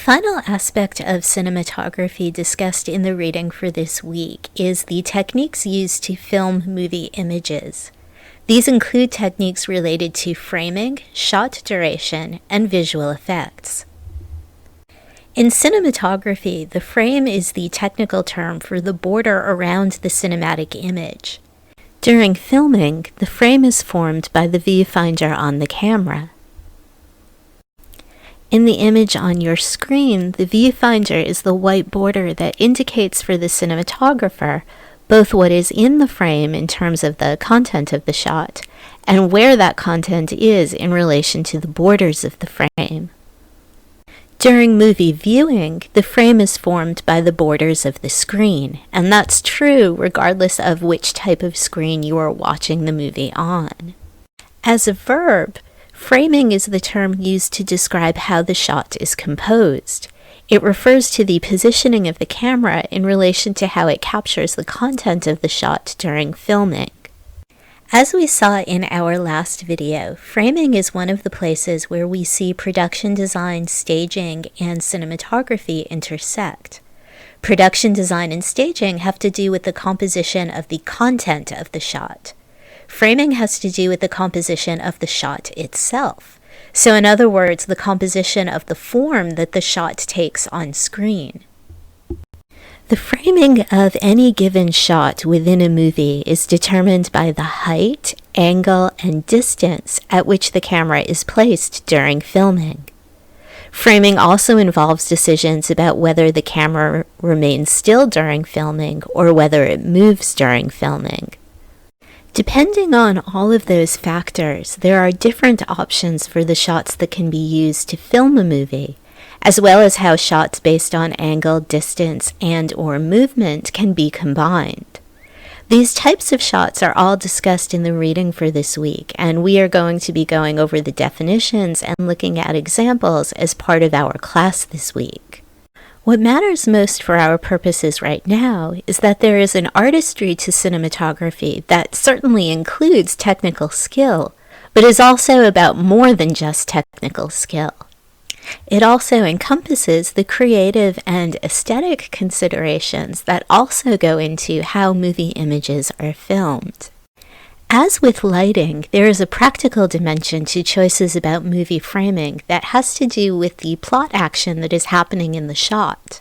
final aspect of cinematography discussed in the reading for this week is the techniques used to film movie images. These include techniques related to framing, shot duration, and visual effects. In cinematography, the frame is the technical term for the border around the cinematic image. During filming, the frame is formed by the viewfinder on the camera. In the image on your screen, the viewfinder is the white border that indicates for the cinematographer both what is in the frame in terms of the content of the shot and where that content is in relation to the borders of the frame. During movie viewing, the frame is formed by the borders of the screen, and that's true regardless of which type of screen you are watching the movie on. As a verb, framing is the term used to describe how the shot is composed. It refers to the positioning of the camera in relation to how it captures the content of the shot during filming. As we saw in our last video, framing is one of the places where we see production design, staging, and cinematography intersect. Production design and staging have to do with the composition of the content of the shot. Framing has to do with the composition of the shot itself. So in other words, the composition of the form that the shot takes on screen. The framing of any given shot within a movie is determined by the height, angle, and distance at which the camera is placed during filming. Framing also involves decisions about whether the camera remains still during filming or whether it moves during filming. Depending on all of those factors, there are different options for the shots that can be used to film a movie, as well as how shots based on angle, distance, and/or movement can be combined. These types of shots are all discussed in the reading for this week, and we are going to be going over the definitions and looking at examples as part of our class this week. What matters most for our purposes right now is that there is an artistry to cinematography that certainly includes technical skill, but is also about more than just technical skill. It also encompasses the creative and aesthetic considerations that also go into how movie images are filmed. As with lighting, there is a practical dimension to choices about movie framing that has to do with the plot action that is happening in the shot.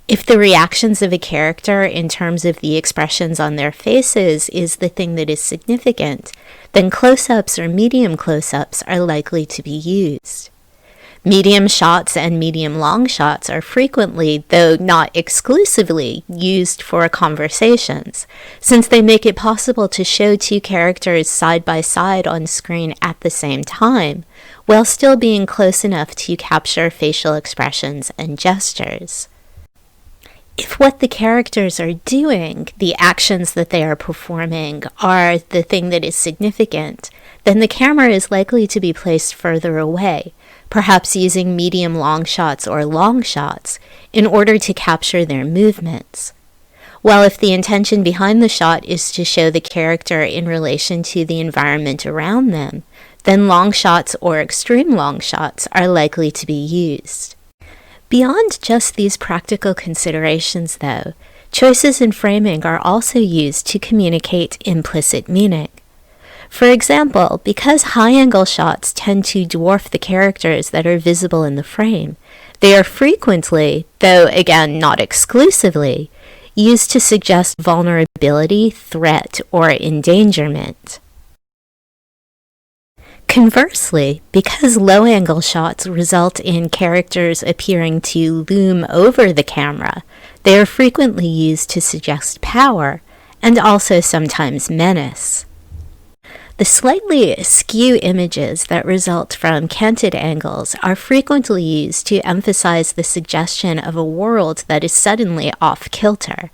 If the reactions of a character in terms of the expressions on their faces is the thing that is significant, then close-ups or medium close-ups are likely to be used. Medium shots and medium long shots are frequently, though not exclusively, used for conversations, since they make it possible to show two characters side by side on screen at the same time, while still being close enough to capture facial expressions and gestures. If what the characters are doing, the actions that they are performing, are the thing that is significant, then the camera is likely to be placed further away, perhaps using medium long shots or long shots, in order to capture their movements. While if the intention behind the shot is to show the character in relation to the environment around them, then long shots or extreme long shots are likely to be used. Beyond just these practical considerations, though, choices in framing are also used to communicate implicit meaning. For example, because high-angle shots tend to dwarf the characters that are visible in the frame, they are frequently, though again not exclusively, used to suggest vulnerability, threat, or endangerment. Conversely, because low-angle shots result in characters appearing to loom over the camera, they are frequently used to suggest power, and also sometimes menace. The slightly askew images that result from canted angles are frequently used to emphasize the suggestion of a world that is suddenly off-kilter.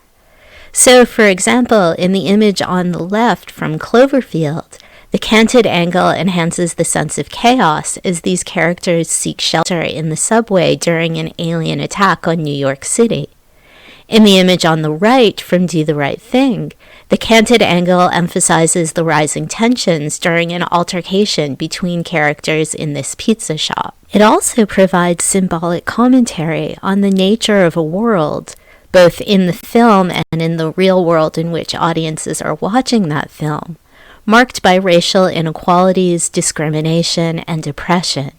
So, for example, in the image on the left from Cloverfield, the canted angle enhances the sense of chaos as these characters seek shelter in the subway during an alien attack on New York City. In the image on the right from Do the Right Thing, the canted angle emphasizes the rising tensions during an altercation between characters in this pizza shop. It also provides symbolic commentary on the nature of a world, both in the film and in the real world in which audiences are watching that film, marked by racial inequalities, discrimination, and oppression.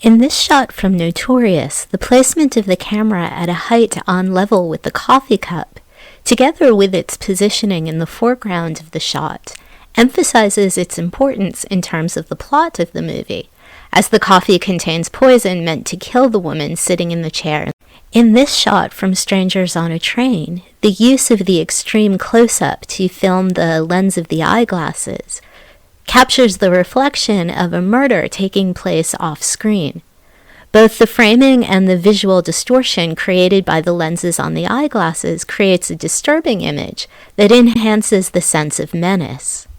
In this shot from Notorious, the placement of the camera at a height on level with the coffee cup, together with its positioning in the foreground of the shot, emphasizes its importance in terms of the plot of the movie, as the coffee contains poison meant to kill the woman sitting in the chair. In this shot from Strangers on a Train, the use of the extreme close-up to film the lens of the eyeglasses captures the reflection of a murder taking place off-screen. Both the framing and the visual distortion created by the lenses on the eyeglasses creates a disturbing image that enhances the sense of menace.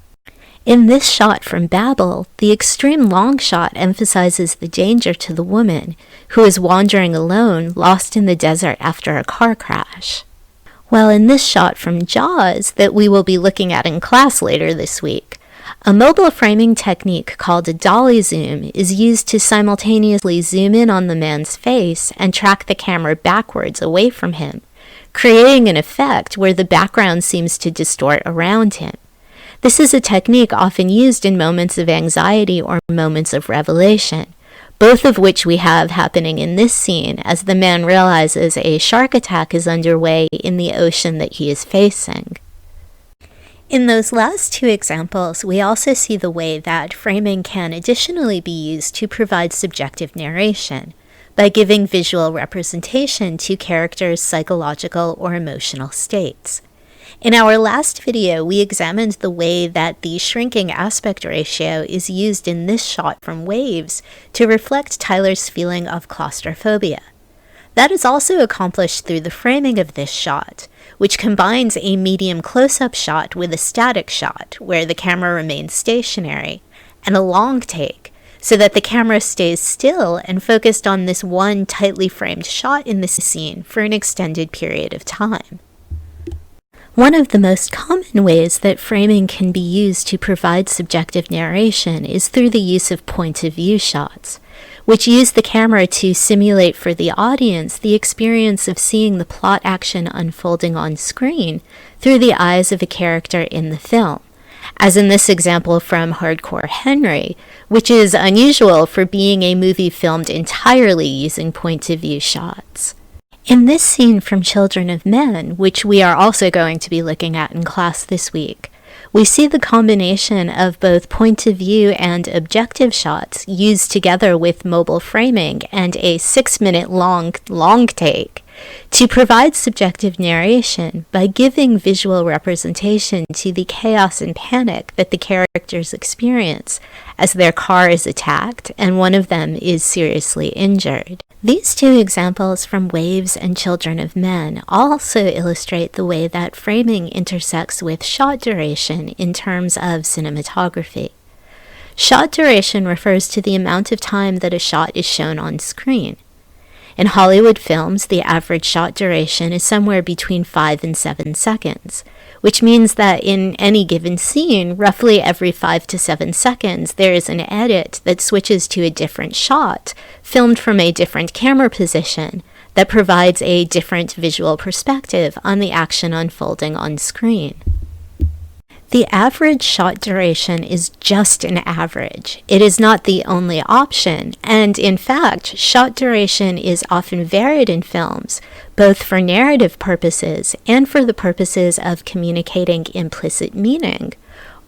In this shot from Babel, the extreme long shot emphasizes the danger to the woman, who is wandering alone, lost in the desert after a car crash. While in this shot from Jaws, that we will be looking at in class later this week, a mobile framing technique called a dolly zoom is used to simultaneously zoom in on the man's face and track the camera backwards away from him, creating an effect where the background seems to distort around him. This is a technique often used in moments of anxiety or moments of revelation, both of which we have happening in this scene as the man realizes a shark attack is underway in the ocean that he is facing. In those last two examples, we also see the way that framing can additionally be used to provide subjective narration by giving visual representation to characters' psychological or emotional states. In our last video, we examined the way that the shrinking aspect ratio is used in this shot from Waves to reflect Tyler's feeling of claustrophobia. That is also accomplished through the framing of this shot, which combines a medium close-up shot with a static shot, where the camera remains stationary, and a long take, so that the camera stays still and focused on this one tightly framed shot in this scene for an extended period of time. One of the most common ways that framing can be used to provide subjective narration is through the use of point-of-view shots, which use the camera to simulate for the audience the experience of seeing the plot action unfolding on screen through the eyes of a character in the film, as in this example from Hardcore Henry, which is unusual for being a movie filmed entirely using point-of-view shots. In this scene from Children of Men, which we are also going to be looking at in class this week, we see the combination of both point-of-view and objective shots used together with mobile framing and a 6-minute long take to provide subjective narration by giving visual representation to the chaos and panic that the characters experience as their car is attacked and one of them is seriously injured. These two examples from Waves and Children of Men also illustrate the way that framing intersects with shot duration in terms of cinematography. Shot duration refers to the amount of time that a shot is shown on screen. In Hollywood films, the average shot duration is somewhere between 5 and 7 seconds, which means that in any given scene, roughly every 5 to 7 seconds, there is an edit that switches to a different shot, filmed from a different camera position, that provides a different visual perspective on the action unfolding on screen. The average shot duration is just an average. It is not the only option, and in fact, shot duration is often varied in films, both for narrative purposes and for the purposes of communicating implicit meaning,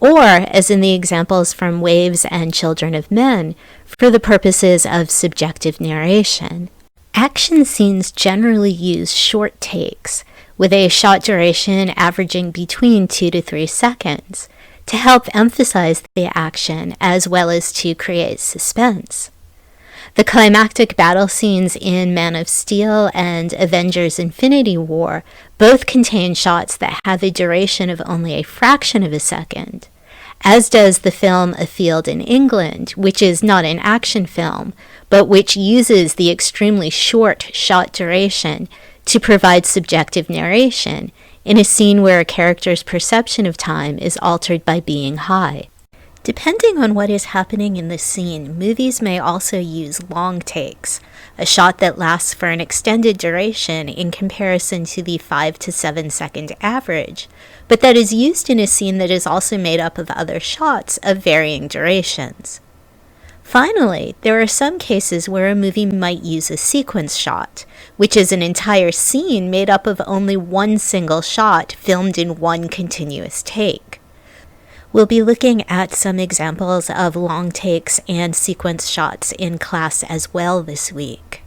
or, as in the examples from Waves and Children of Men, for the purposes of subjective narration. Action scenes generally use short takes, with a shot duration averaging between 2 to 3 seconds, to help emphasize the action as well as to create suspense. The climactic battle scenes in Man of Steel and Avengers Infinity War both contain shots that have a duration of only a fraction of a second, as does the film A Field in England, which is not an action film, but which uses the extremely short shot duration to provide subjective narration in a scene where a character's perception of time is altered by being high. Depending on what is happening in the scene, movies may also use long takes, a shot that lasts for an extended duration in comparison to the 5 to 7 second average, but that is used in a scene that is also made up of other shots of varying durations. Finally, there are some cases where a movie might use a sequence shot, which is an entire scene made up of only one single shot filmed in one continuous take. We'll be looking at some examples of long takes and sequence shots in class as well this week.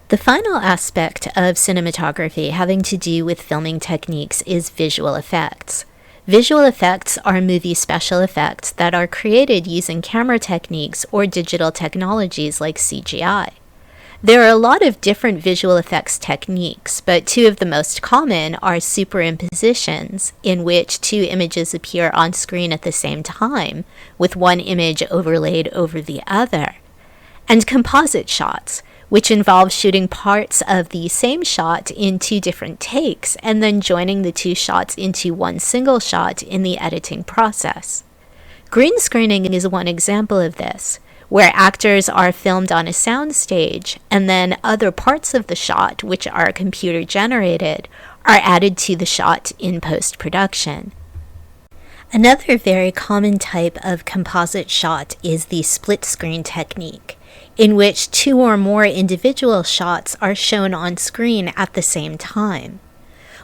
The final aspect of cinematography having to do with filming techniques is visual effects. Visual effects are movie special effects that are created using camera techniques or digital technologies like CGI. There are a lot of different visual effects techniques, but two of the most common are superimpositions, in which two images appear on screen at the same time, with one image overlaid over the other, and composite shots, which involve shooting parts of the same shot in two different takes and then joining the two shots into one single shot in the editing process. Green screening is one example of this, where actors are filmed on a soundstage and then other parts of the shot, which are computer generated, are added to the shot in post-production. Another very common type of composite shot is the split screen technique, in which two or more individual shots are shown on screen at the same time.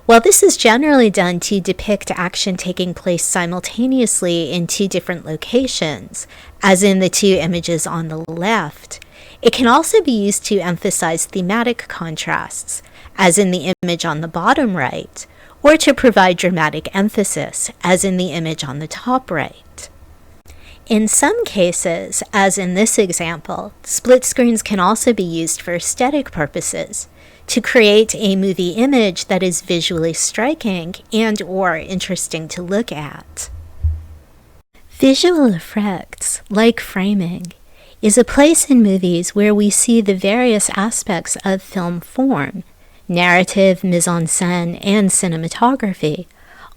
While this is generally done to depict action taking place simultaneously in two different locations, as in the two images on the left, it can also be used to emphasize thematic contrasts, as in the image on the bottom right, or to provide dramatic emphasis, as in the image on the top right. In some cases, as in this example, split screens can also be used for aesthetic purposes, to create a movie image that is visually striking and/or interesting to look at. Visual effects, like framing, is a place in movies where we see the various aspects of film form, narrative, mise-en-scène, and cinematography,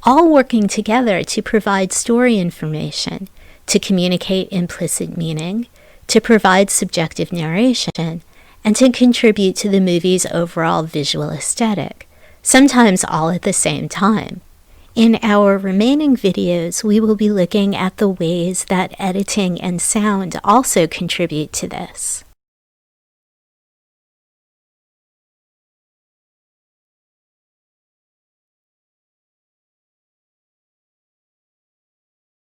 all working together to provide story information, to communicate implicit meaning, to provide subjective narration, and to contribute to the movie's overall visual aesthetic, sometimes all at the same time. In our remaining videos, we will be looking at the ways that editing and sound also contribute to this.